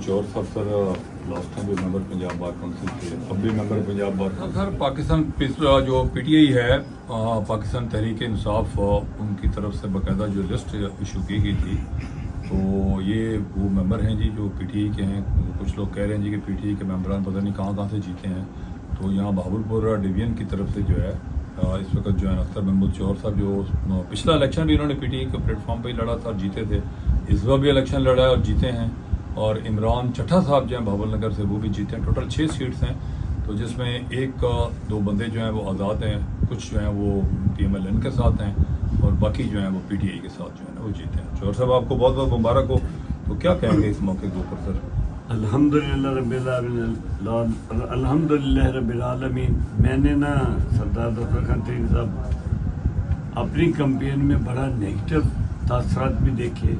चौर साहब sir last time भी मेंबर पंजाब बार काउंसिल थे, अब भी मेंबर पंजाब बार। सर पाकिस्तान जो पीटीआई है, पाकिस्तान तहरीक इंसाफ, उनकी तरफ से बाकायदा जो लिस्ट इशू की गई थी, तो ये वो मेंबर हैं जी जो पीटीआई के हैं। कुछ लोग कह रहे हैं जी कि पीटीआई के मेंबरान पता नहीं कहाँ से जीते हैं। तो यहाँ बहावलपुर डिवीजन की तरफ से जो है इस वक्त जो है अख्तर महमूद चौर साहब, जो पिछला इलेक्शन भी इन्होंने पीटीआई के प्लेटफॉर्म पर ही लड़ा था और जीते थे, इस बार भी इलेक्शन लड़ा है और जीते हैं। और इमरान चट्ठा साहब जो हैं बहावल नगर से, वो भी जीते हैं। टोटल 6 सीट्स हैं, तो जिसमें एक दो बंदे जो हैं वो आज़ाद हैं, कुछ जो हैं वो PMLN के साथ हैं और बाकी जो हैं वो PTI के साथ जो है ना वो जीते हैं। चौर साहब आपको बहुत बहुत मुबारक हो। तो क्या कहेंगे इस मौके के ऊपर सर? अल्हम्दुलिल्लाह रब्बिल आलमीन। मैंने ना सरदार ज़फ़र खान तरीन साहब अपनी कैंपेन में बड़ा नेगेटिव तासरात भी देखे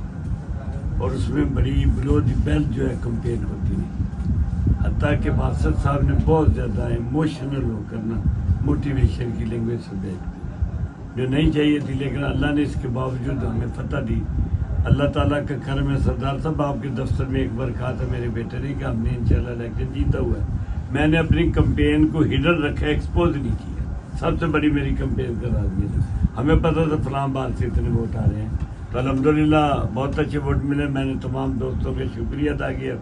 और उसमें बड़ी बिलो द बेल्ट जो है कैंपेन होती है। हत्ता कि बासत साहब ने बहुत ज़्यादा इमोशनल होकर ना मोटिवेशन की लैंग्वेज सब्जेक्ट जो नहीं चाहिए थी, लेकिन अल्लाह ने इसके बावजूद हमें फतह दी। अल्लाह ताला का करम है। सरदार साहब आपके दफ्तर में एक बार कहा था मेरे बेटे ने कि हमने इंशाल्लाह इलेक्शन जीता हुआ है। मैंने अपनी कैंपेन को हिडन रखा, एक्सपोज नहीं किया। सबसे बड़ी मेरी कैंपेन करा दी थी। हमें पता था फलाम बात से इतने वोट आ रहे हैं, तो अल्हम्दुलिल्लाह बहुत अच्छे वोट मिले। मैंने तमाम दोस्तों का शुक्रिया अदा किया।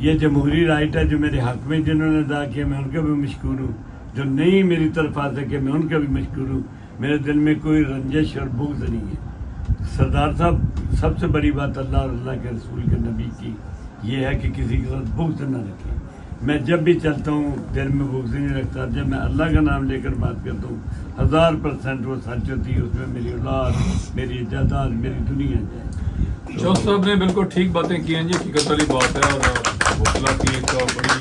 ये जमहूरी राइट है जो मेरे हक में जिन्होंने अदा किया, मैं उनका भी मशकूर हूँ। जो नहीं मेरी तरफ आ सके, मैं उनका भी मशकूर हूँ। मेरे दिल में कोई रंजिश और बुग़्ज़ नहीं है। सरदार साहब, सबसे बड़ी बात अल्लाह और अल्लाह के रसूल के नबी की ये है कि किसी के साथ बुग़्ज़ न रखें। मैं जब भी चलता हूँ दिल में बुग़्ज़ नहीं रखता। जब मैं अल्लाह का नाम लेकर बात करता हूँ 1000% वो सच होती है। उसमें मेरी औलाद, मेरी जायदाद, मेरी दुनिया जाए। चौर साहब ने बिल्कुल ठीक बातें की हैं जी, हकीकत वाली बात है। और वकला की एक बड़ी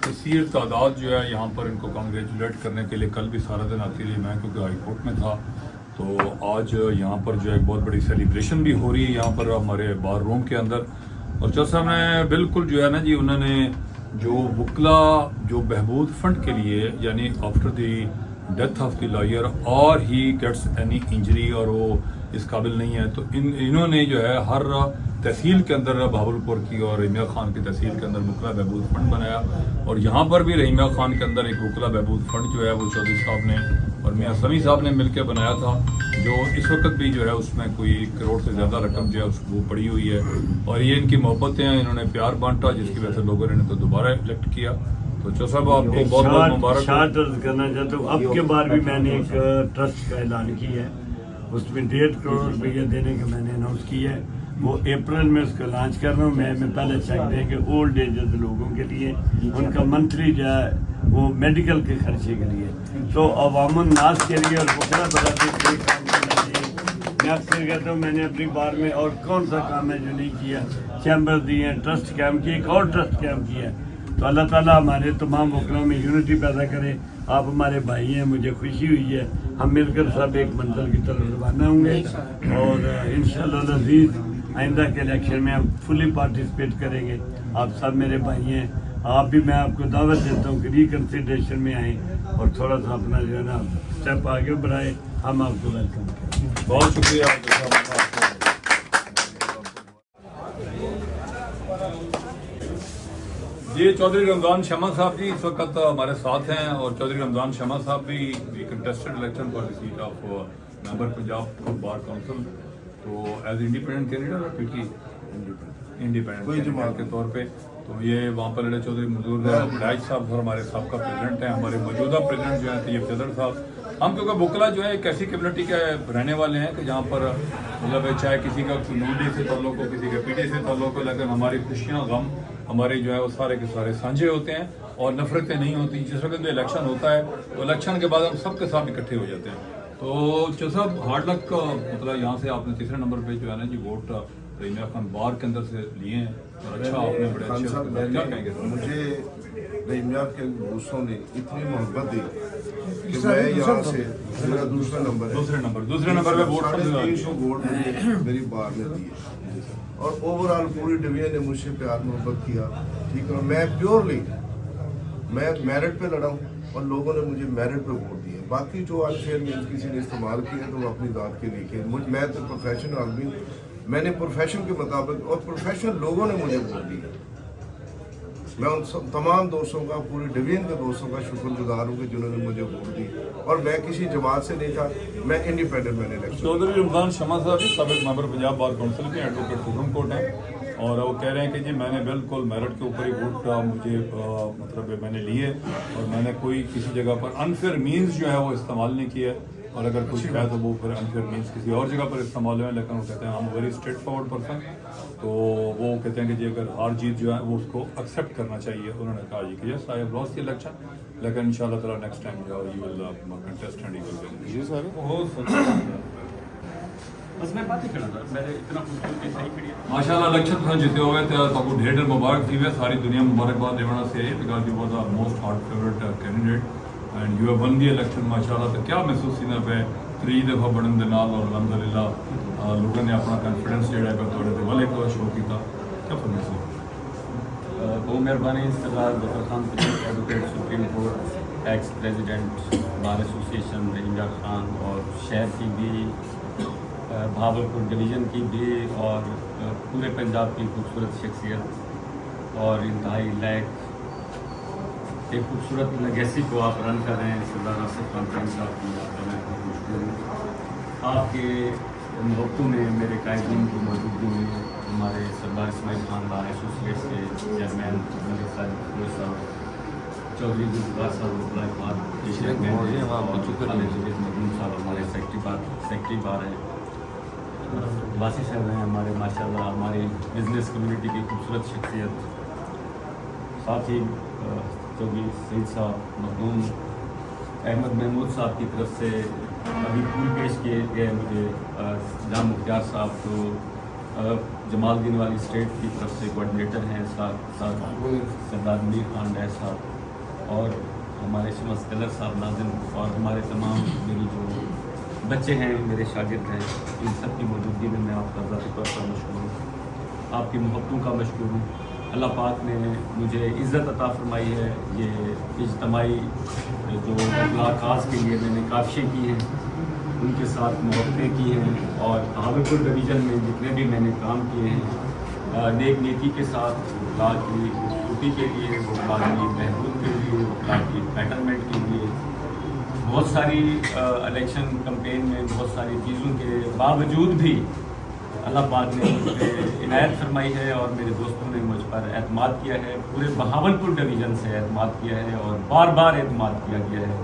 कसीर तादाद जो है यहाँ पर इनको कांग्रेचुलेट करने के लिए कल भी सारा दिन आती रही। मैं क्योंकि हाई कोर्ट में था, तो आज यहाँ पर जो है बहुत बड़ी सेलिब्रेशन भी हो रही है यहाँ पर हमारे बार रूम के अंदर। और चौर साहब ने बिल्कुल जो है ना जी, उन्होंने जो वकला जो बहबूद फंड के लिए, यानी after the death of the lawyer और ही गेट्स एनी इंजरी और वो इस काबिल नहीं है, तो इन्होंने जो है हर तहसील के अंदर बहावलपुर की और रहीमिया खान की तहसील के अंदर वकला बहबूद फंड बनाया। और यहाँ पर भी रहीमिया खान के अंदर एक वकला बहबूद फंड जो है वो चौधरी साहब ने और मियाँ समी साहब ने मिलकर बनाया था, जो इस वक्त भी जो है उसमें कोई 1 करोड़ से ज़्यादा रकम जो है वो पड़ी हुई है। और ये इनकी मोहब्बतें हैं, इन्होंने प्यार बांटा, जिसकी वजह से लोगों ने तो दोबारा इलेक्ट किया। तो चौर साहब आपको बहुत बहुत मुबारक। करना चाहता हूँ, अब के बार भी मैंने एक ट्रस्ट का ऐलान किया है, उसमें 1.5 करोड़ रुपया देने का मैंने अनाउंस किया है। वो अप्रैल में उसको लॉन्च कर रहा हूँ। मैं पहले चेक देंगे ओल्ड एज लोगों के लिए, उनका मंथली जो है वो मेडिकल के खर्चे के लिए, तो अवामुन नास के लिए और बकरा बराती के काम करना चाहिए। मैं अक्सर कहता हूँ मैंने अपनी बार में और कौन सा काम है जो नहीं किया। चैम्बर दिए हैं, ट्रस्ट कैम्प किए, एक और ट्रस्ट कैम्प किया है। तो अल्लाह ताला हमारे तमाम वकलों में यूनिटी पैदा करे। आप हमारे भाई हैं, मुझे खुशी हुई है। हम मिलकर सब एक मंजिल की तरफ रवाना होंगे और इंशाअल्लाह अज़ीज़ आइंदा के इलेक्शन में हम फुली पार्टिसिपेट करेंगे। आप सब मेरे भाई हैं। आप भी, मैं आपको दावत देता हूँ कि रिकन्सिडरेशन में आएँ और थोड़ा सा अपना जो है ना स्टेप आगे बढ़ाए। हम आपको वेलकम करें। बहुत शुक्रिया। ये चौधरी रमजान शमा साहब जी इस वक्त हमारे साथ हैं और चौधरी रमजान शमा साहब भी contested election for the seat of member Punjab bar council, तो एज इंडिपेंडेंट कैंडिडेट और पीटी इंडिपेंडेंट के तौर पे, तो ये वहाँ पर लड़े। चौधरी मजदूर राज साहब और हमारे साहब का प्रेसिडेंट हैं, हमारे मौजूदा प्रेसिडेंट जो है तैयब चदर साहब। हम क्योंकि वकला जो है एक ऐसी कम्युनिटी के रहने वाले हैं कि जहाँ पर मतलब चाहे किसी का नूडी से ताल्लुक हो, किसी का पीटी से ताल्लुक हो, लेकिन हमारी खुशियाँ गम हमारे जो है वो सारे के सारे साझे होते हैं और नफरतें नहीं होती। जिस वक्त भी इलेक्शन होता है तो इलेक्शन के बाद हम सबके साथ इकट्ठे हो जाते हैं। तो चौधरी साहब हार्ड लक, मतलब यहाँ से आपने तीसरे नंबर पे जो है ना जी वोट रहीमिया खान बार के अंदर से लिए हैं और अच्छा आपने बड़े अच्छे क्या कहेंगे? मुझे रहीमिया के दोस्तों ने इतनी मोहब्बत दी कि मैं यहाँ से मेरा दूसरे नंबर पे वोट 300 वोट मेरी बार में दिए और ओवरऑल पूरी डिवीजन ने मुझसे प्यार मोहब्बत किया। ठीक है, मैं प्योरली मैं मेरिट पे लड़ा हूँ और लोगों ने मुझे मेरिट पे वोट दिए। बाकी जो अनफेयर मीन्स किसी ने इस्तेमाल किया तो वो अपनी दाद के लिए किए। मैं तो प्रोफेशनल आदमी, मैंने प्रोफेशन के मुताबिक और प्रोफेशनल लोगों ने मुझे वोट दिया। मैं उन सब तमाम दोस्तों का, पूरी डिवीजन के दोस्तों का शुक्रगुजार हूँ कि जिन्होंने मुझे वोट दी। और मैं किसी जमात से नहीं था, मैं इंडिपेंडेंट मैंने इलेक्शन। चौधरी रमजान शमा साहब जी साबिक मेंबर पंजाब बार काउंसिल के, एडवोकेट सुप्रीम कोर्ट हैं, और वो कह रहे हैं कि जी मैंने बिल्कुल मेरिट के ऊपर ही वोट मुझे मतलब मैंने लिए, और मैंने कोई किसी जगह पर अनफेयर मीन्स जो है वो इस्तेमाल नहीं किया, और अगर कुछ है तो वो फिर अनफेयर मीन्स किसी और जगह पर इस्तेमाल हुए। लेकिन वो कहते हैं हम वेरी स्ट्रेट फॉरवर्ड पर्सन, तो वो कहते हैं कि जी अगर हार जीत जो है वो उसको एक्सेप्ट करना चाहिए। उन्होंने कहा जी कि yes I have lost the election, लेकिन इंशाल्लाह ताला नेक्स्ट टाइम जो you will contest and you will win. जी सर बस मैं बात ही करना था, मैंने इतना कुछ के सही करी माशाल्लाह इलेक्शन तुम जीते हुए थे, आपको ढेर ढेर मुबारक थी हुए, सारी दुनिया मुबारकबाद देना से because you was the most heart favourite candidate and you have one the election माशाल्लाह। तो क्या महसूस सीना पे 3 दफ़ा बनने के नाल, और अलहमदुलिल्लाह लोगों ने अपना कॉन्फिडेंस जोड़ा है थोड़े से वाले को शो किया, क्या फरमाइश है? बहुत मेहरबानी Sardar Zafar Khan advocate supreme court, ex president bar association Rahim Khan, और शहर की भी, भावलपुर डिवीज़न की भी, और पूरे पंजाब की खूबसूरत शख्सियत और इंतहाई लायक एक खूबसूरत लेगेसी को आप रन कर रहे हैं सरदार आसिफ खान साहब की, आपका मैं बहुत मशहूर हूँ। आपके मोहब्बतों में, मेरे कायदीन की मौजूदगी में, हमारे सरदार इस्माइल खान बार एसोसिएट के चेयरमैन साहब, चौधरी जुल्फ़ार साहब, मखदूम साहब हमारे सेक्रेटरी बार हैं, वासी साहब हैं हमारे माशाल्लाह, हमारी बिजनेस कम्युनिटी की खूबसूरत शख्सियत, साथ ही चौधरी सईद साहब, मखदूम अहमद महमूद साहब की तरफ से अभी फूल पेश किए गए मुझे, जाम मुख्तार साहब तो जमालदीन वाली स्टेट की तरफ से कोऑर्डिनेटर हैं, साथ सरदार मीर खान डैश साहब, और हमारे शमस कलर साहब नाज़िम, और हमारे तमाम मेरी जो बच्चे हैं, मेरे शागिर्द हैं, इन सब की मौजूदगी में मैं आपका ज़ाती तौर पर मशहूर हूँ, आपकी मोहब्बतों का मशहूर हूँ। अल्लाह पाक ने मुझे इज़्ज़त अता फरमाई है, ये इज्तमाई जो मुलाकात के लिए मैंने काविशें की हैं, उनके साथ मोहब्बतें की हैं, और भावलपुर डिवीज़न में जितने भी मैंने काम किए हैं नेक नीति के साथ, ला की खूबसूरती के लिए, वो ला की बहबूद के लिए, ला की बेटरमेंट के लिए, बहुत सारी इलेक्शन कैंपेन में बहुत सारी चीज़ों के बावजूद भी अल्लाह पाक ने मुझ पर इनायत फरमाई है, और मेरे दोस्तों ने मुझ पर एतमाद किया है, पूरे बहावलपुर डिवीज़न से एतमाद किया है, और बार बार एतमाद किया गया है,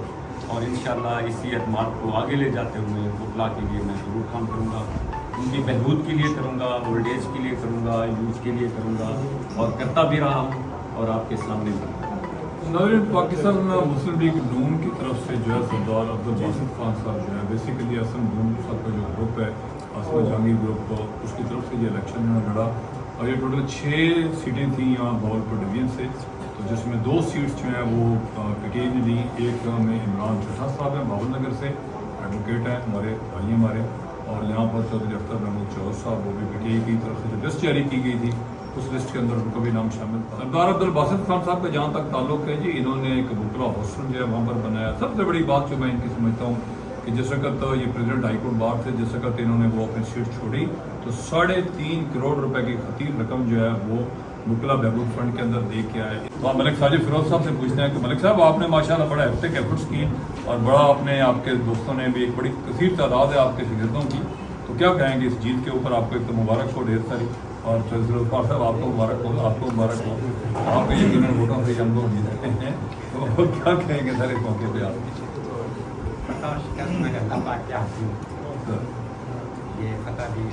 और इंशाअल्लाह इसी एतमाद को आगे ले जाते हुए पुतला के लिए मैं ज़रूर काम करूँगा, उनकी बहबूद के लिए करूँगा, ओल्ड एज के लिए करूँगा, यूथ के लिए करूँगा, और करता भी रहा हूँ, और आपके सामने नाज़रीन, पाकिस्तान मुस्लिम लीग नून की तरफ से जो है सरदार अब्दुल बासित खान साहब जो है बेसिकली असम नून साहब का जो ग्रुप है, आसमा जहांगीर ग्रुप, उसकी तरफ से ये इलेक्शन में लड़ा, और ये टोटल 6 सीटें थी यहाँ भावलपुर डिवीजन से, तो जिसमें 2 सीट्स जो हैं वो पीटीआई ने ली। एक में इमरान चौथा साहब हैं भावल नगर से, एडवोकेट हैं, हमारे भाई हमारे, और यहाँ पर चौधरी अख्तर महमूद चौधरी साहब, वो भी पीटीआई की तरफ से जो लिस्ट जारी की गई थी उस लिस्ट के अंदर उनका भी नाम शामिल था। सरदार अब्दुल बासित खान साहब का जहाँ तक ताल्लुक है जी, इन्होंने एक बुकला हॉस्टल जो है वहाँ पर बनाया। सबसे बड़ी बात जो मैं इनकी समझता हूँ कि जिस वक्त ये प्रेसिडेंट हाईकोर्ट बार थे, जिस वक्त इन्होंने वो अपनी सीट छोड़ी तो 3.5 करोड़ रुपए की खतीर रकम जो है वो बुकला बहबूद फंड के अंदर दे के आए। तो मलिक साजिद फिरोज साहब से पूछते हैं कि मलिक साहब आपने माशाल्लाह बड़ा हेक्टिक एफर्ट्स किए, और बड़ा अपने आपके दोस्तों ने भी, एक बड़ी कसीर तादाद है आपके शागिर्दों की, तो क्या कहेंगे इस जीत के ऊपर? आपको एक तो मुबारक हो ढेर सारी, और जुल्फ़ार साहब आपको मुबारक हो, आपको मुबारक हो, आप यकीनन वोटों से हम लोग जीतते हैं, तो क्या कहेंगे सर इस मौके पर आप? ये पता भी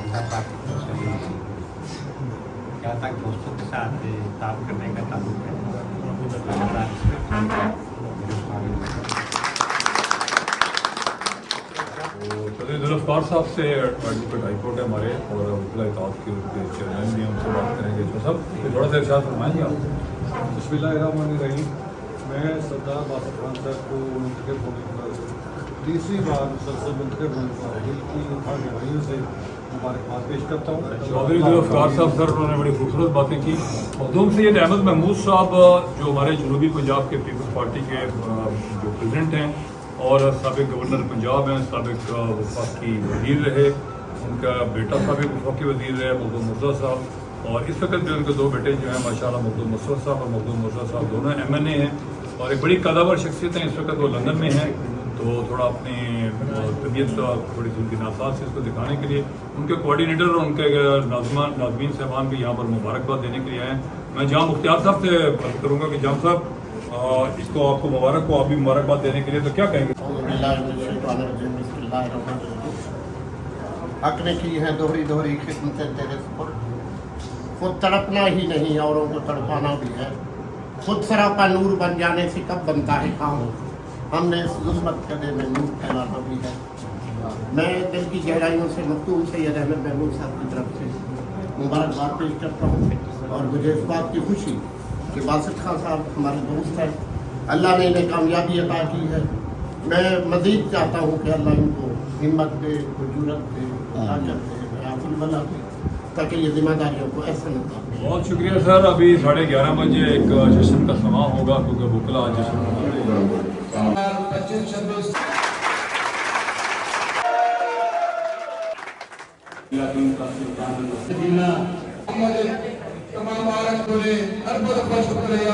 क्या तक दोस्तों के साथ काम करने का ताल्लुक है। चलिए जुल्फ़ार साहब से एडवोकेट हाईकोर्ट है हमारे, और वकील इत्तेहाद के चेयरमैन भी हैं, उनसे बात करेंगे। जो सब थोड़ा सा इरशाद फरमाएंगे आप? बिस्मिल्लाहिर्रहमानिर्रहीम। मैं सरदार बासित खान साहब को मुंतखब होने पर तीसरी बार मुसलसल मुंतखब होने पर दिल की गहराइयों से मुबारकबाद पेश करता हूँ। चौधरी जुल्फ़ार साहब सर, उन्होंने बड़ी खूबसूरत बातें की। मखदूम सैयद अहमद महमूद साहब जो हमारे जनूबी पंजाब के पीपल्स पार्टी के जो प्रेसिडेंट हैं, और साबिक गवर्नर पंजाब हैं, साबिक वफाकी वज़ीर रहे, उनका बेटा साबिक वफाकी वज़ीर रहे, महबूब मुर्तज़ा साहब, और इस वक्त भी उनके दो बेटे जो हैं माशाल्लाह मखदूम मुसरत साहब और मखदूम मुसरत साहब दोनों MNA हैं और एक बड़ी कदावर शख्सियत हैं। इस वक्त वो लंदन में हैं, तो थोड़ा अपनी तबीयत थोड़ी सी उनकी नासाज से इसको दिखाने के लिए उनके कोऑर्डिनेटर और उनके नाज़मीन साहबान भी यहाँ पर मुबारकबाद देने के लिए आए हैं। मैं जाम मुख्तियार साहब से बात करूँगा कि जाम साहब इसको आपको मुबारक हो, आप भी मुबारकबाद देने के लिए, तो क्या कहेंगे? हक ने की है दोहरी दोहरी खिदमतें तेरे पर, खुद तड़पना ही नहीं औरों को तड़पाना भी है, खुद सरापा नूर बन जाने से कब बनता है काम, हमने इस जुल्मत कदे में नूर फैलाना भी है। मैं दिल की गहराइयों से मखदूम सैयद अहमद महमूद साहब की तरफ से मुबारकबाद पेश करता हूँ और मुझे इस बात की खुशी कि बासित खान साहब हमारे दोस्त हैं, अल्लाह ने इन्हें कामयाबी अता की है। मैं मज़ीद चाहता हूँ कि अल्लाह इनको हिम्मत दे, जुर्रत दे, ताकत दे, आफुल बला दे, ताकि ये जिम्मेदारियों को ऐसा न करें। बहुत शुक्रिया सर। अभी 11:30 बजे एक जश्न का समा होगा क्योंकि बुकला आज जश्न तमाम आरम बोले अरब शुक्रिया।